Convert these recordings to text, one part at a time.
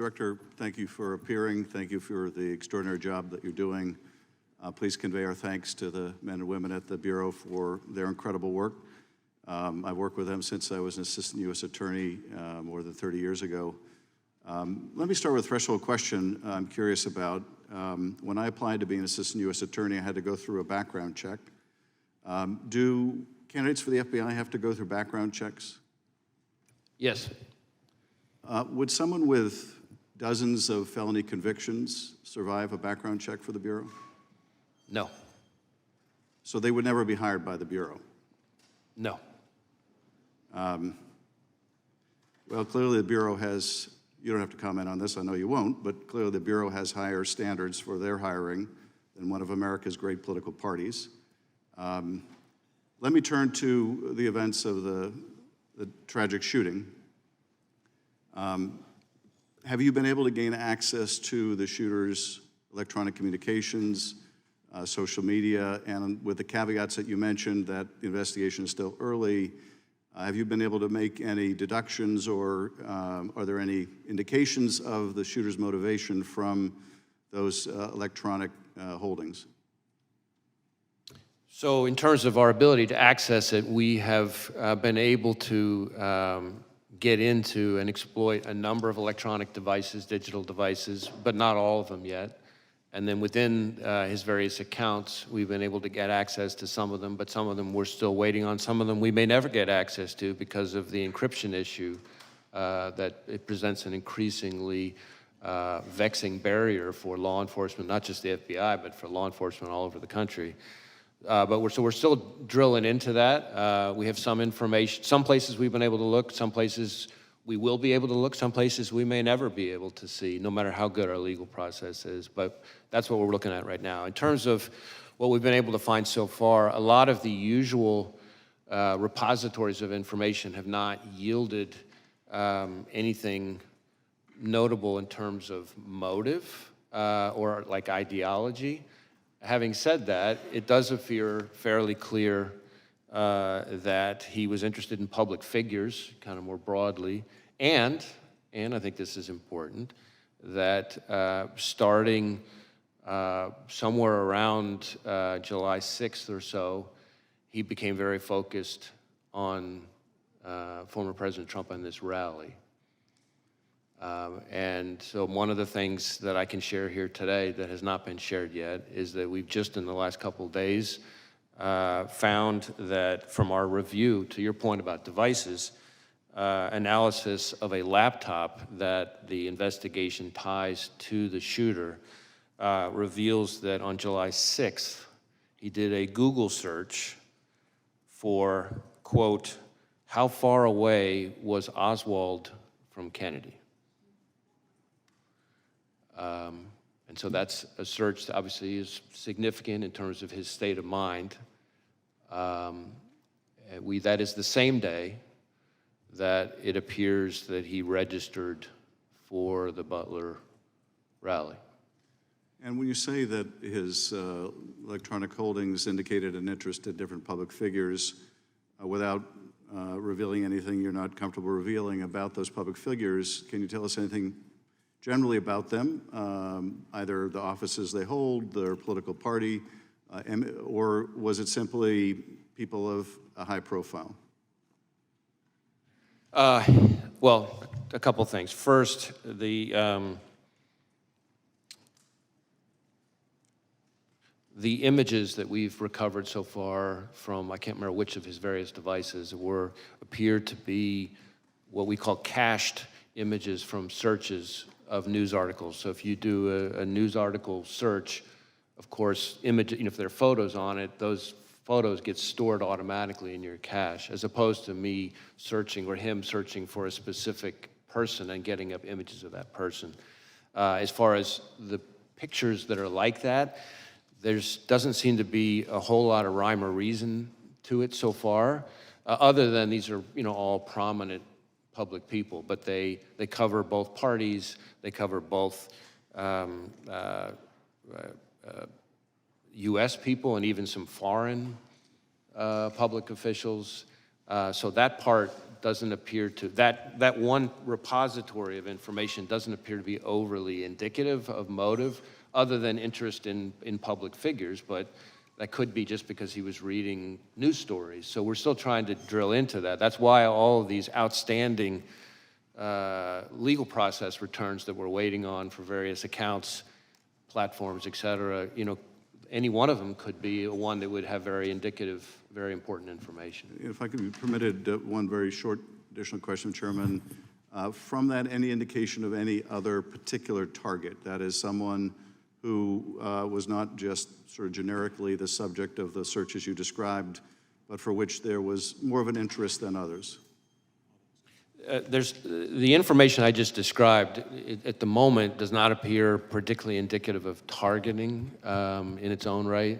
Director, thank you for appearing. Thank you for the extraordinary job that you're doing. Please convey our thanks to the men and women at the Bureau for their incredible work. I've worked with them since I was an assistant U.S. attorney more than 30 years ago. Let me start with a threshold question I'm curious about. When I applied to be an assistant U.S. attorney, I had to go through a background check. Do candidates for the FBI have to go through background checks? Yes. Would someone with dozens of felony convictions survive a background check for the Bureau? No. So they would never be hired by the Bureau? No. Well, clearly the Bureau has, you don't have to comment on this, I know you won't, but clearly the Bureau has higher standards for their hiring than one of America's great political parties. Let me turn to the events of the tragic shooting. Have you been able to gain access to the shooter's electronic communications, social media, and with the caveats that you mentioned that the investigation is still early, have you been able to make any deductions or are there any indications of the shooter's motivation from those electronic holdings? So in terms of our ability to access it, we have been able to get into and exploit a number of electronic devices, digital devices, but not all of them yet. And then within his various accounts, we've been able to get access to some of them, but some of them we're still waiting on. Some of them we may never get access to because of the encryption issue that it presents an increasingly vexing barrier for law enforcement, not just the FBI, but for law enforcement all over the country. But we're still drilling into that. We have some information. Some places we've been able to look, some places we will be able to look, some places we may never be able to see, no matter how good our legal process is. But that's what we're looking at right now. In terms of what we've been able to find so far, a lot of the usual repositories of information have not yielded anything notable in terms of motive or like ideology. Having said that, it does appear fairly clear that he was interested in public figures, kind of more broadly, and I think this is important, that starting somewhere around July 6th or so, he became very focused on former President Trump and this rally. And so one of the things that I can share here today that has not been shared yet is that we've just in the last couple of days found that from our review, to your point about devices, analysis of a laptop that the investigation ties to the shooter reveals that on July 6th, he did a Google search for, quote, how far away was Oswald from Kennedy? And so that's a search that obviously is significant in terms of his state of mind. That is the same day that it appears that he registered for the Butler rally. And when you say that his electronic holdings indicated an interest in different public figures, without revealing anything you're not comfortable revealing about those public figures, can you tell us anything generally about them, either the offices they hold, their political party, or was it simply people of a high profile? Well, a couple things. First, the images that we've recovered so far from, I can't remember which of his various devices, appeared to be what we call cached images from searches of news articles. So if you do a news article search, of course, if there are photos on it, those photos get stored automatically in your cache, as opposed to me searching or him searching for a specific person and getting up images of that person. As far as the pictures that are like that, there doesn't seem to be a whole lot of rhyme or reason to it so far, other than these are all prominent public people, but they cover both parties, they cover both U.S. people and even some foreign public officials. So that part doesn't appear to, that one repository of information doesn't appear to be overly indicative of motive, other than interest in public figures, but that could be just because he was reading news stories. So we're still trying to drill into that. That's why all of these outstanding legal process returns that we're waiting on for various accounts, platforms, et cetera, you know, any one of them could be one that would have very indicative, very important information. If I could be permitted one very short additional question, Chairman. From that, any indication of any other particular target, that is someone who was not just sort of generically the subject of the searches you described, but for which there was more of an interest than others? There's the information I just described at the moment does not appear particularly indicative of targeting in its own right.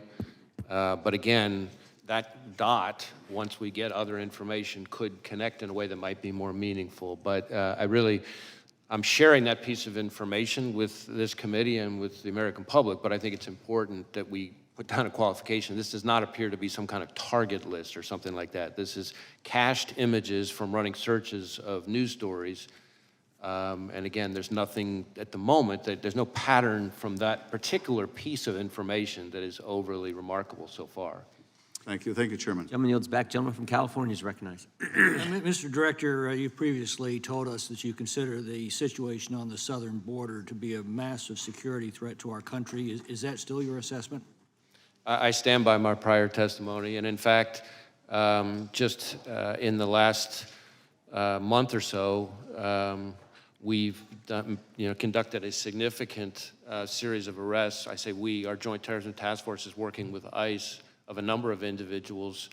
But again, that dot, once we get other information, could connect in a way that might be more meaningful. But I'm sharing that piece of information with this committee and with the American public, but I think it's important that we put down a qualification. This does not appear to be some kind of target list or something like that. This is cached images from running searches of news stories. And again, there's nothing at the moment, there's no pattern from that particular piece of information that is overly remarkable so far. Thank you. Thank you, Chairman. Gentleman yields back. Gentleman from California is recognized. Mr. Director, you previously told us that you consider the situation on the southern border to be a massive security threat to our country. Is that still your assessment? I stand by my prior testimony, and in fact, just in the last month or so, we've done, conducted a significant series of arrests. I say we, our Joint Terrorism Task Force is working with ICE of a number of individuals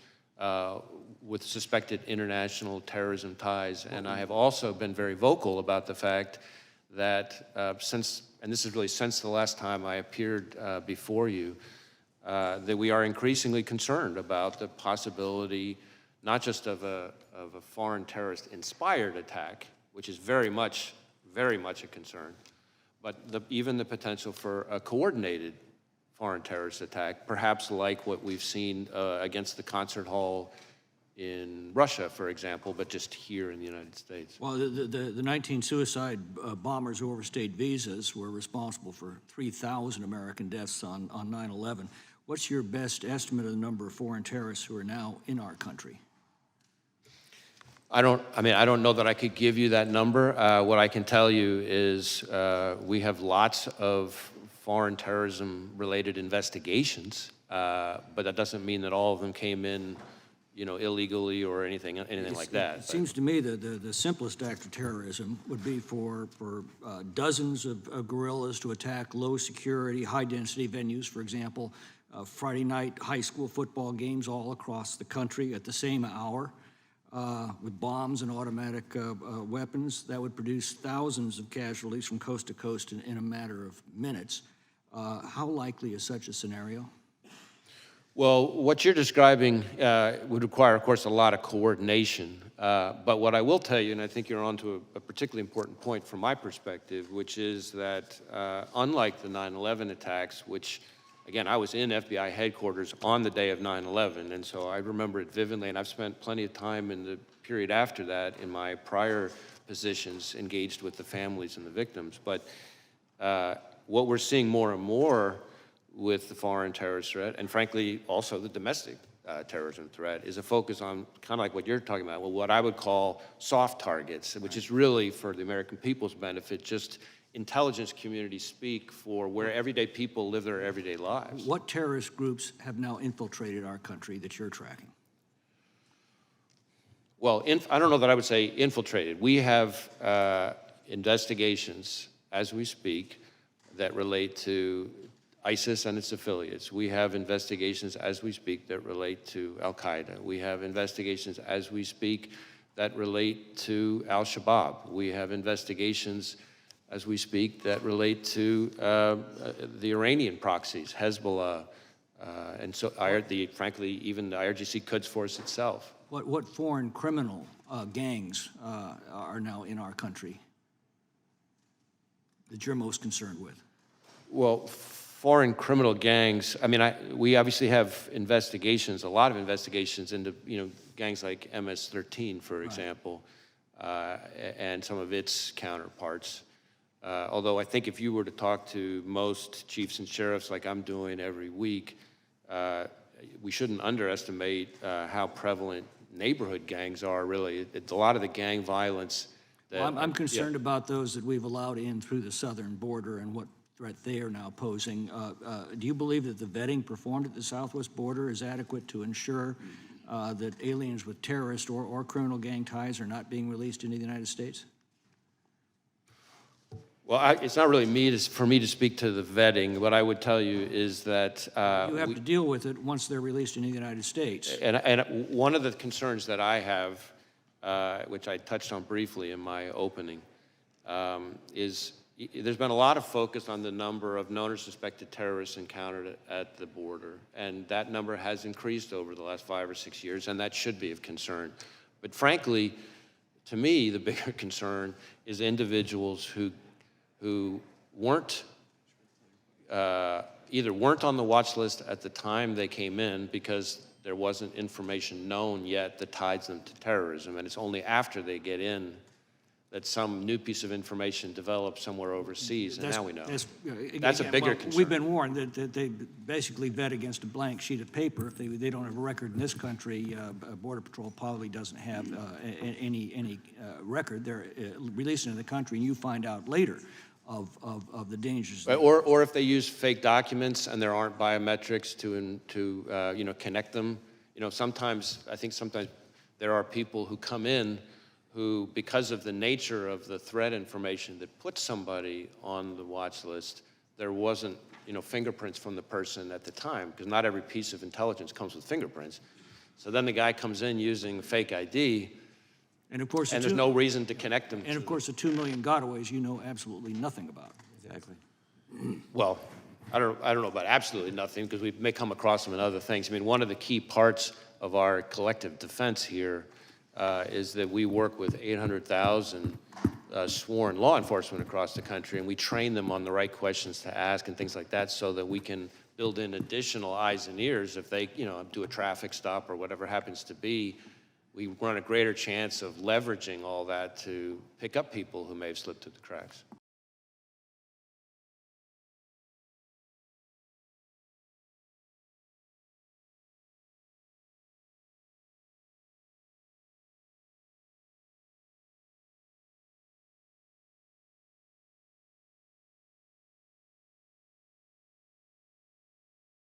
with suspected international terrorism ties, and I have also been very vocal about the fact that since the last time I appeared before you, that we are increasingly concerned about the possibility not just of a foreign terrorist-inspired attack, which is very much a concern, but even the potential for a coordinated foreign terrorist attack, perhaps like what we've seen against the concert hall in Russia, for example, but just here in the United States. Well, the 19 suicide bombers who overstayed visas were responsible for 3,000 American deaths on 9/11. What's your best estimate of the number of foreign terrorists who are now in our country? I don't know that I could give you that number. What I can tell you is we have lots of foreign terrorism-related investigations, but that doesn't mean that all of them came in, illegally or anything like that. It seems to me that the simplest act of terrorism would be for dozens of guerrillas to attack low-security, high-density venues, for example, Friday night high school football games all across the country at the same hour with bombs and automatic weapons. That would produce thousands of casualties from coast to coast in a matter of minutes. How likely is such a scenario? Well, what you're describing would require, of course, a lot of coordination. But what I will tell you, and I think you're onto a particularly important point from my perspective, which is that unlike the 9/11 attacks, which, again, I was in FBI headquarters on the day of 9/11, and so I remember it vividly, and I've spent plenty of time in the period after that in my prior positions engaged with the families and the victims. But what we're seeing more and more with the foreign terrorist threat, and frankly also the domestic terrorism threat, is a focus on kind of like what you're talking about, well, what I would call soft targets, which is really for the American people's benefit, just intelligence community speak for where everyday people live their everyday lives. What terrorist groups have now infiltrated our country that you're tracking? Well, I don't know that I would say infiltrated. We have investigations as we speak that relate to ISIS and its affiliates. We have investigations as we speak that relate to Al-Qaeda. We have investigations as we speak that relate to Al-Shabaab. We have investigations as we speak that relate to the Iranian proxies, Hezbollah, and so frankly, even the IRGC Quds Force itself. What foreign criminal gangs are now in our country that you're most concerned with? Well, foreign criminal gangs, I mean, we obviously have investigations, a lot of investigations into, gangs like MS-13, for example, and some of its counterparts. Although I think if you were to talk to most chiefs and sheriffs like I'm doing every week, we shouldn't underestimate how prevalent neighborhood gangs are, really. It's a lot of the gang violence. I'm concerned about those that we've allowed in through the southern border and what threat they are now posing. Do you believe that the vetting performed at the southwest border is adequate to ensure that aliens with terrorist or criminal gang ties are not being released into the United States? Well, it's not really for me to speak to the vetting. What I would tell you is that You have to deal with it once they're released in the United States. And one of the concerns that I have, which I touched on briefly in my opening, is there's been a lot of focus on the number of known or suspected terrorists encountered at the border, and that number has increased over the last 5 or 6 years, and that should be of concern. But frankly, to me, the bigger concern is individuals who weren't either weren't on the watch list at the time they came in because there wasn't information known yet that ties them to terrorism, and it's only after they get in that some new piece of information develops somewhere overseas, and now we know. That's a bigger concern. We've been warned that they basically vet against a blank sheet of paper. If they don't have a record in this country, Border Patrol probably doesn't have any record. They're released into the country, and you find out later of the dangers. Right, or if they use fake documents and there aren't biometrics to connect them. Sometimes there are people who come in who, because of the nature of the threat information that puts somebody on the watch list, there wasn't, fingerprints from the person at the time, because not every piece of intelligence comes with fingerprints. So then the guy comes in using fake ID, and of course, there's no reason to connect them. And of course, the 2 million gotaways you know absolutely nothing about. Exactly. Well, I don't know about absolutely nothing, because we may come across them in other things. I mean, one of the key parts of our collective defense here is that we work with 800,000 sworn law enforcement across the country, and we train them on the right questions to ask and things like that, so that we can build in additional eyes and ears if they, do a traffic stop or whatever happens to be. We run a greater chance of leveraging all that to pick up people who may have slipped through the cracks.